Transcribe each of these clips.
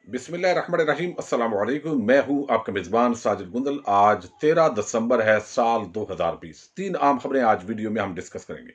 बिस्मिल्लाहिर्रहमानिर्रहीम अस्सलाम वालेकुम। मैं हूं आपका मेजबान साजिद गुंदल। आज 13 दिसंबर है साल 2020। तीन आम खबरें आज वीडियो में हम डिस्कस करेंगे।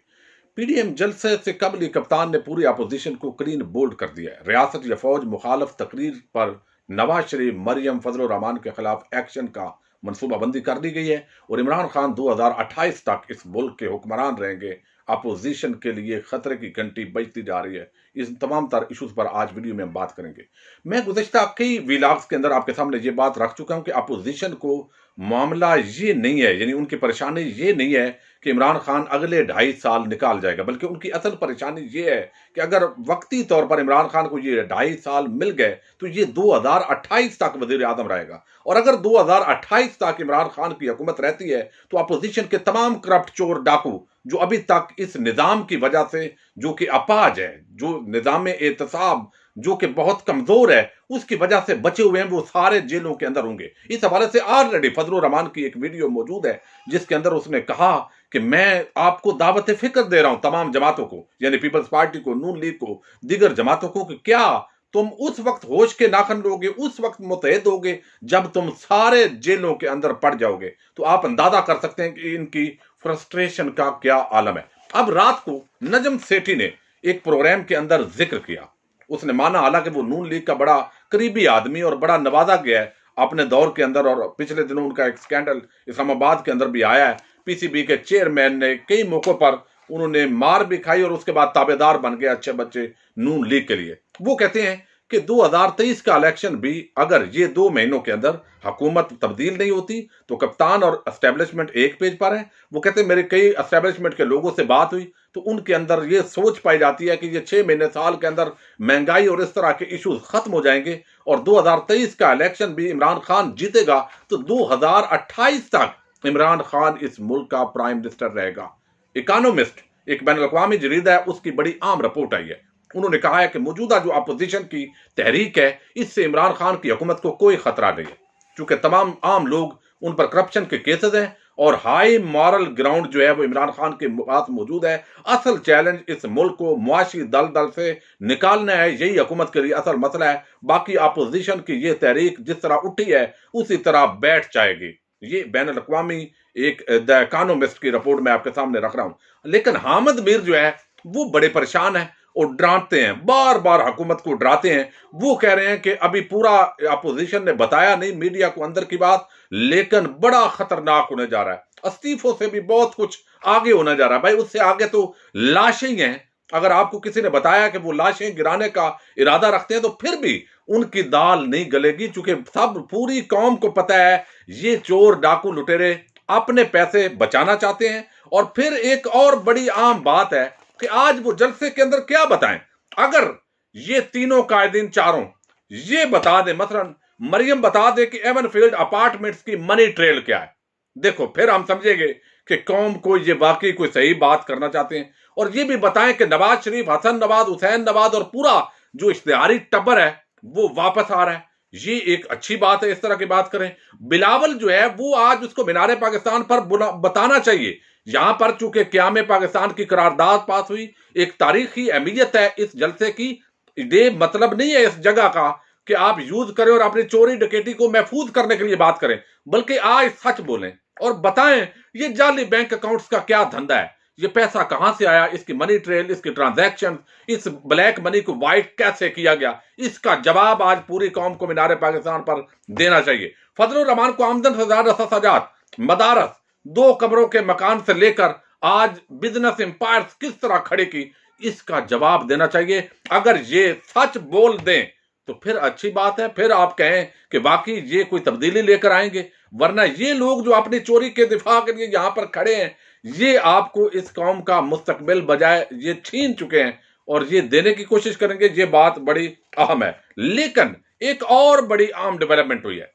पीडीएम जलसे से कबल कप्तान ने पूरी अपोजिशन को क्लीन बोल्ड कर दिया है। रियासत या फौज मुखालफ तकरीर पर नवाज शरीफ, मरियम, फजल रहमान के खिलाफ एक्शन का मनसूबाबंदी कर दी गई है और इमरान खान 2028 तक इस मुल्क के हुक्मरान रहेंगे। अपोजिशन के लिए खतरे की घंटी बजती जा रही है। इस तमाम तर इशूज पर आज वीडियो में हम बात करेंगे। मैं गुज़िश्ता कई व्लॉग्स के अंदर आपके सामने ये बात रख चुका हूं कि अपोजिशन को मामला ये नहीं है, यानी उनकी परेशानी ये नहीं है कि इमरान खान अगले 2.5 साल निकाल जाएगा, बल्कि उनकी असल परेशानी ये है कि अगर वक्ती तौर पर इमरान खान को ये 2.5 साल मिल गए तो ये 2028 तक वजीर आजम रहेगा। और अगर 2028 तक इमरान खान की हुकूमत रहती है तो अपोजिशन के तमाम करप्ट चोर डाकू जो अभी तक इस निजाम की वजह से, जो कि अपाज है, जो निजाम एहतसाब जो कि बहुत कमजोर है, उसकी वजह से बचे हुए हैं, वो सारे जेलों के अंदर होंगे। इस हवाले से ऑलरेडी फजल रहमान की एक वीडियो मौजूद है जिसके अंदर उसने कहा कि मैं आपको दावत फिक्र दे रहा हूं तमाम जमातों को, यानी पीपल्स पार्टी को, नून लीग को, दीगर जमातों को, कि क्या तुम उस वक्त होश के नाखन लोगे, उस वक्त मुतहद होगे जब तुम सारे जेलों के अंदर पड़ जाओगे। तो आप अंदाजा कर सकते हैं कि इनकी फ्रस्ट्रेशन का क्या आलम है। अब रात को नजम सेठी ने एक प्रोग्राम के अंदर जिक्र किया। उसने माना, हालांकि वो नून लीग का बड़ा करीबी आदमी और बड़ा नवाजा गया है अपने दौर के अंदर, और पिछले दिनों उनका एक स्कैंडल इस्लामाबाद के अंदर भी आया है। पीसीबी के चेयरमैन ने कई मौकों पर उन्होंने मार भी खाई और उसके बाद ताबेदार बन गए अच्छे बच्चे नून लीग के लिए। वो कहते हैं कि 2023 का इलेक्शन भी अगर ये 2 महीनों के अंदर हुकूमत तब्दील नहीं होती तो कप्तान और एस्टेब्लिशमेंट एक पेज पर है। वो कहते हैं मेरे कई एस्टेब्लिशमेंट के लोगों से बात हुई तो उनके अंदर ये सोच पाई जाती है कि ये 6 महीने साल के अंदर महंगाई और इस तरह के इश्यूज खत्म हो जाएंगे और 2023 का इलेक्शन भी इमरान खान जीतेगा तो 2028 तक इमरान खान इस मुल्क का प्राइम मिनिस्टर रहेगा। इकोनॉमिस्ट एक बैनुल अक़वामी जरीदा है, उसकी बड़ी आम रिपोर्ट आई है। उन्होंने कहा है कि मौजूदा जो अपोजिशन की तहरीक है इससे इमरान खान की हुकूमत को कोई खतरा नहीं है, क्योंकि तमाम आम लोग उन पर करप्शन के केसेस हैं और हाई मॉरल ग्राउंड जो है वो इमरान खान के पास मौजूद है। असल चैलेंज इस मुल्क को मुआशी दलदल से निकालना है, यही हुकूमत के लिए असल मसला है। बाकी अपोजिशन की ये तहरीक जिस तरह उठी है उसी तरह बैठ जाएगी। ये बैनुल अक़वामी एक द इकोनॉमिस्ट की रिपोर्ट मैं आपके सामने रख रहा हूं। लेकिन हामिद मीर जो है वो बड़े परेशान है और डराते हैं, बार बार हुकूमत को डराते हैं। वो कह रहे हैं कि अभी पूरा अपोजिशन ने बताया नहीं मीडिया को अंदर की बात, लेकिन बड़ा खतरनाक होने जा रहा है। इस्तीफों से भी बहुत कुछ आगे होने जा रहा है। भाई उससे आगे तो लाशें ही हैं। अगर आपको किसी ने बताया कि वो लाशें गिराने का इरादा रखते हैं तो फिर भी उनकी दाल नहीं गलेगी, क्योंकि सब पूरी कौम को पता है ये चोर डाकू लुटेरे अपने पैसे बचाना चाहते हैं। और फिर एक और बड़ी आम बात है कि आज वो जलसे के अंदर क्या बताएं। अगर ये तीनों कायदीन चारों ये बता दे, मसलन मरियम बता दे कि एवनफील्ड अपार्टमेंट्स की मनी ट्रेल क्या है, देखो फिर हम समझेंगे कि कौम को ये वाकई कोई सही बात करना चाहते हैं। और ये भी बताएं कि नवाज शरीफ, हसन नवाज, हुसैन नवाज और पूरा जो इश्तिहारी टब्बर है वो वापस आ रहा है, ये एक अच्छी बात है। इस तरह की बात करें। बिलावल जो है वो आज उसको मीनारे पाकिस्तान पर बताना चाहिए। यहां पर चूंकि क़याम पाकिस्तान की करारदाद पास हुई, एक तारीखी अहमियत है इस जलसे की। ये मतलब नहीं है इस जगह का कि आप यूज करें और अपनी चोरी डकैती को महफूज करने के लिए बात करें, बल्कि आज सच बोलें और बताएं ये जाली बैंक अकाउंट्स का क्या धंधा है, ये पैसा कहां से आया, इसकी मनी ट्रेल, इसकी ट्रांजैक्शन, इस ब्लैक मनी को व्हाइट कैसे किया गया, इसका जवाब आज पूरी कौम को मीनारे पाकिस्तान पर देना चाहिए। फजल रहमान को आमदन से ज्यादा सजात, मदारस, 2 कमरों के मकान से लेकर आज बिजनेस एम्पायर किस तरह खड़े की, इसका जवाब देना चाहिए। अगर ये सच बोल दें तो फिर अच्छी बात है, फिर आप कहें कि वाकई ये कोई तब्दीली लेकर आएंगे। वरना ये लोग जो अपनी चोरी के दिफा के लिए यहां पर खड़े हैं, ये आपको इस कौम का मुस्तकबिल बजाय ये छीन चुके हैं और ये देने की कोशिश करेंगे। ये बात बड़ी अहम है। लेकिन एक और बड़ी अहम डेवलपमेंट हुई है,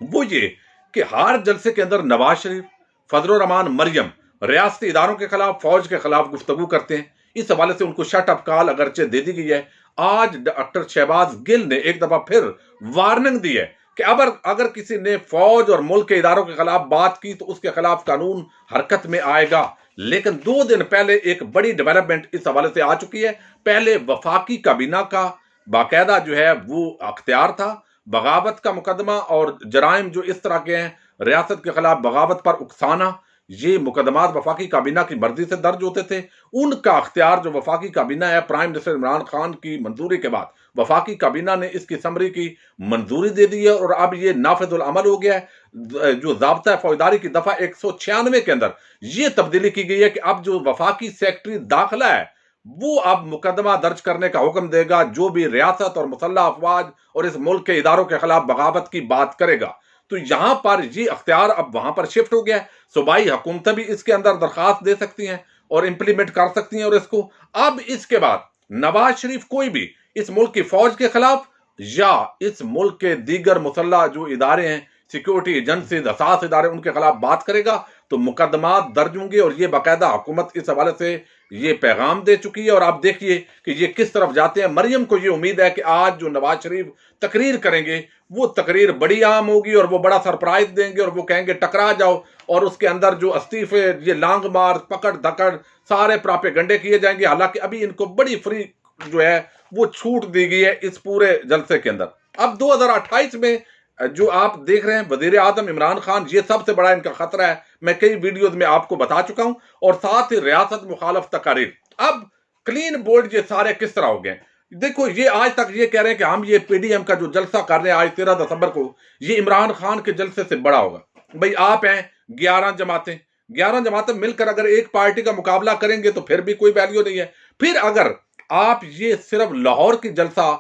वो ये कि हर जलसे के अंदर नवाज शरीफ, फजल रहमान, मरियम रियासती इदारों के खिलाफ, फौज के खिलाफ गुफ्तगू करते हैं। इस हवाले से उनको शट अप कॉल अगरचे दे दी गई है। आज डॉक्टर शहबाज गिल ने एक दफा फिर वार्निंग दी है कि अगर किसी ने फौज और मुल्क के इदारों के खिलाफ बात की तो उसके खिलाफ कानून हरकत में आएगा। लेकिन 2 दिन पहले एक बड़ी डेवलपमेंट इस हवाले से आ चुकी है। पहले वफाकी काबीना का बाकायदा जो है वो अख्तियार था। बगावत का मुकदमा और जराइम जो इस तरह के हैं, रियासत के खिलाफ बगावत पर उकसाना, ये मुकदमात वफाकी काबीना की मर्जी से दर्ज होते थे। उनका अख्तियार जो वफाकी काबीना है, प्राइम मिनिस्टर इमरान खान की मंजूरी के बाद वफाकी काबीना ने इसकी समरी की मंजूरी दे दी है और अब ये नाफिजुल अमल हो गया है। जो ज़ाब्ता फौजदारी की दफा 196 के अंदर ये तब्दीली की गई है कि अब जो वफाकी सेक्रेटरी दाखिला है वो अब मुकदमा दर्ज करने का हुक्म देगा जो भी रियासत और मुसल्लह अफवाज और इस मुल्क के इदारों के खिलाफ बगावत की बात करेगा। तो यहां पर ये अख्तियार अब वहां पर शिफ्ट हो गया है। सूबाई हुकूमतें भी इसके अंदर दरखास्त दे सकती हैं और इंप्लीमेंट कर सकती हैं। और इसको अब इसके बाद नवाज शरीफ कोई भी इस मुल्क की फौज के खिलाफ या इस मुल्क के दीगर मुसल्लह जो इदारे हैं, सिक्योरिटी एजेंसी, हसास इदारे, उनके खिलाफ बात करेगा तो मुकदमात दर्ज होंगे। और ये बाकायदा हुकूमत इस हवाले से ये पैगाम दे चुकी है। और आप देखिए कि ये किस तरफ जाते हैं। मरियम को ये उम्मीद है कि आज जो नवाज शरीफ तकरीर करेंगे वो तकरीर बड़ी आम होगी और वो बड़ा सरप्राइज देंगे और वो कहेंगे टकरा जाओ, और उसके अंदर जो इस्तीफे, ये लांग मार, पकड़ धकड़, सारे प्रापेगंडे किए जाएंगे। हालांकि अभी इनको बड़ी फ्री जो है वो छूट दी गई है इस पूरे जलसे के अंदर। अब 2028 में जो आप देख रहे हैं वजीर आजम इमरान खान, ये सबसे बड़ा इनका खतरा है। मैं कई वीडियोज में आपको बता चुका हूं। और साथ ही रियासत मुखालफ तकारीर, अब क्लीन बोल्ड ये सारे किस तरह हो गए। देखो, ये आज तक ये कह रहे हैं कि हम ये पीडीएम का जो जलसा कर रहे हैं आज 13 दिसंबर को, ये इमरान खान के जलसे से बड़ा होगा। भाई आप हैं 11 जमातें मिलकर अगर एक पार्टी का मुकाबला करेंगे तो फिर भी कोई वैल्यू नहीं है। फिर अगर आप ये सिर्फ लाहौर की जलसा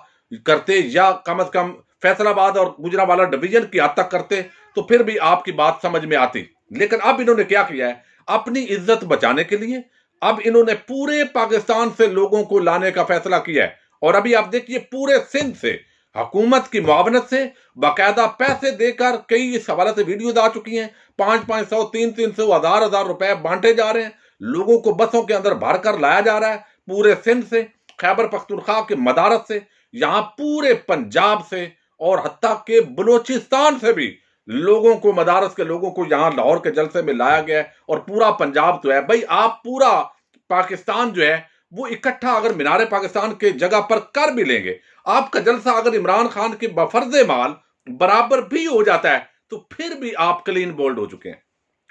करते या कम से कम फैसलाबाद और गुजरांवाला डिवीजन की हद तक करते तो फिर भी आपकी बात समझ में आती। लेकिन अब इन्होंने क्या किया है, अपनी इज्जत बचाने के लिए अब इन्होंने पूरे पाकिस्तान से लोगों को लाने का फैसला किया है। और अभी आप देखिए पूरे सिंध से हुकूमत की मुआवनत से बाकायदा पैसे देकर कई इस हवाले से वीडियोज आ चुकी हैं। 500-500, 300-300, 1000 रुपए बांटे जा रहे हैं। लोगों को बसों के अंदर भरकर लाया जा रहा है पूरे सिंध से, खैबर पख्तूनख्वा के मदारस से, यहां पूरे पंजाब से और हत्ता के बलोचिस्तान से भी लोगों को, मदारस के लोगों को यहां लाहौर के जलसे में लाया गया है। और पूरा पंजाब तो है भाई, आप पूरा पाकिस्तान जो है वो इकट्ठा अगर मीनारे पाकिस्तान के जगह पर कर भी लेंगे, आपका जलसा अगर इमरान खान के बफर्जे माल बराबर भी हो जाता है तो फिर भी आप क्लीन बोल्ड हो चुके हैं,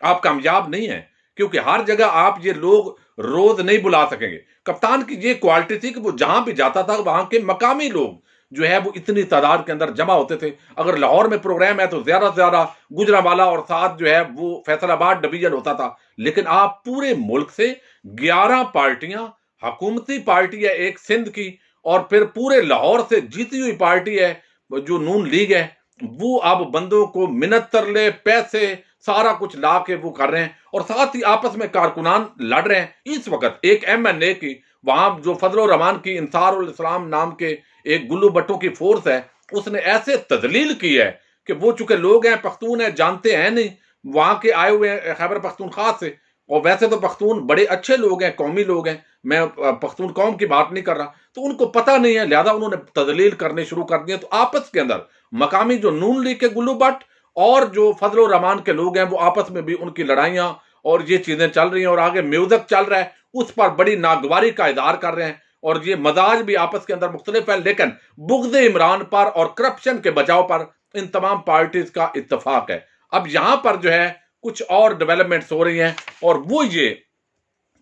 आप कामयाब नहीं है। क्योंकि हर जगह आप ये लोग रोज नहीं बुला सकेंगे। कप्तान की ये क्वालिटी थी कि वो जहां भी जाता था वहां के मकामी लोग जो है वो इतनी तादाद के अंदर जमा होते थे। अगर लाहौर में प्रोग्राम है तो ज्यादा से ज्यादा गुजरांवाला और साथ जो है वो फैसलाबाद डिवीजन होता था। लेकिन आप पूरे मुल्क से 11 पार्टियां, हुकूमती पार्टी है एक सिंध की, और फिर पूरे लाहौर से जीती हुई पार्टी है जो नून लीग है, वो अब बंदों को मिन्नत तरले, पैसे, सारा कुछ ला के वो कर रहे हैं। और साथ ही आपस में कारकुनान लड़ रहे हैं। इस वक्त एक MNA की वहां जो फजल रहमान की इंसार उल इस्लाम नाम के एक गुल्लू भट्टो की फोर्स है, उसने ऐसे तजलील की है कि वो चूंकि लोग हैं पख्तून है, जानते हैं नहीं, वहां के आए हुए हैं खैबर पख्तूनख्वा से। और वैसे तो पख्तून बड़े अच्छे लोग हैं, कौमी लोग हैं, मैं पख्तून कौम की बात नहीं कर रहा, तो उनको पता नहीं है, लिहाजा उन्होंने तजलील करने शुरू कर दिए। तो आपस के अंदर मकामी जो नून लीग के गुल्लू भट्ट और जो फजल रहमान के लोग हैं वो आपस में भी उनकी लड़ाइयां और ये चीजें चल रही हैं। और आगे म्यूजिक चल रहा है, उस पर बड़ी नागवारी का इजहार कर रहे हैं। और ये मजाज भी आपस के अंदर मुख्तलिफ है, लेकिन बुग़्ज़ इमरान पर और करप्शन के बचाव पर इन तमाम पार्टीज का इत्तेफाक है। अब यहां पर जो है कुछ और डेवलपमेंट्स हो रही हैं, और वो ये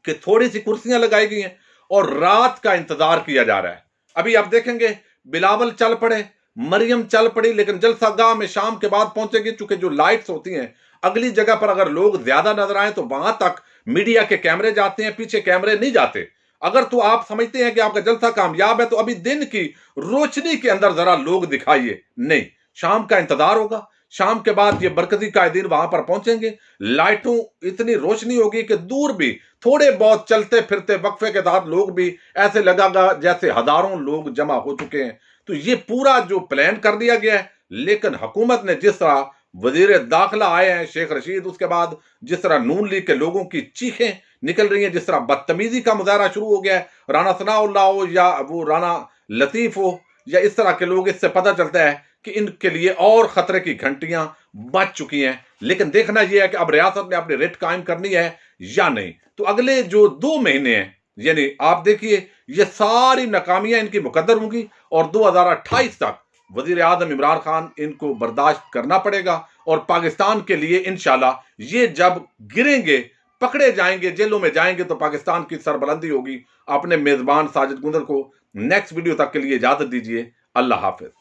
कि थोड़ी सी कुर्सियां लगाई गई हैं और रात का इंतजार किया जा रहा है। अभी आप देखेंगे बिलावल चल पड़े, मरियम चल पड़ी, लेकिन जलसागाह में शाम के बाद पहुंचेगी। चूंकि जो लाइट्स होती हैं अगली जगह पर अगर लोग ज्यादा नजर आए तो वहां तक मीडिया के कैमरे जाते हैं, पीछे कैमरे नहीं जाते। अगर तो आप समझते हैं कि आपका जलसा कामयाब है तो अभी दिन की रोशनी के अंदर जरा लोग दिखाइए। नहीं, शाम का इंतजार होगा। शाम के बाद ये बरकती कायदीन वहां पर पहुंचेंगे, लाइटों इतनी रोशनी होगी कि दूर भी थोड़े बहुत चलते फिरते वक्फे के साथ लोग भी ऐसे लगेगा जैसे हजारों लोग जमा हो चुके हैं। तो ये पूरा जो प्लान कर दिया गया है। लेकिन हुकूमत ने जिस तरह वजीर दाखिला आए हैं शेख रशीद, उसके बाद जिस तरह नून लीग के लोगों की चीखें निकल रही हैं, जिस तरह बदतमीजी का मुजाहरा शुरू हो गया है, राना सनाउल्लाह हो या वो राना लतीफ हो या इस तरह के लोग, इससे पता चलता है कि इनके लिए और खतरे की घंटियां बज चुकी हैं। लेकिन देखना यह है कि अब रियासत ने अपनी रिट कायम करनी है या नहीं। तो अगले जो 2 महीने हैं, यानी आप देखिए ये सारी नाकामियां इनकी मुकद्दर होंगी और 2028 तक वजीर आजम इमरान खान इनको बर्दाश्त करना पड़ेगा। और पाकिस्तान के लिए इंशाल्लाह ये जब गिरेंगे, पकड़े जाएंगे, जेलों में जाएंगे, तो पाकिस्तान की सरबलंदी होगी। अपने मेजबान साजिद गुंदर को नेक्स्ट वीडियो तक के लिए इजाजत दीजिए। अल्लाह हाफिज।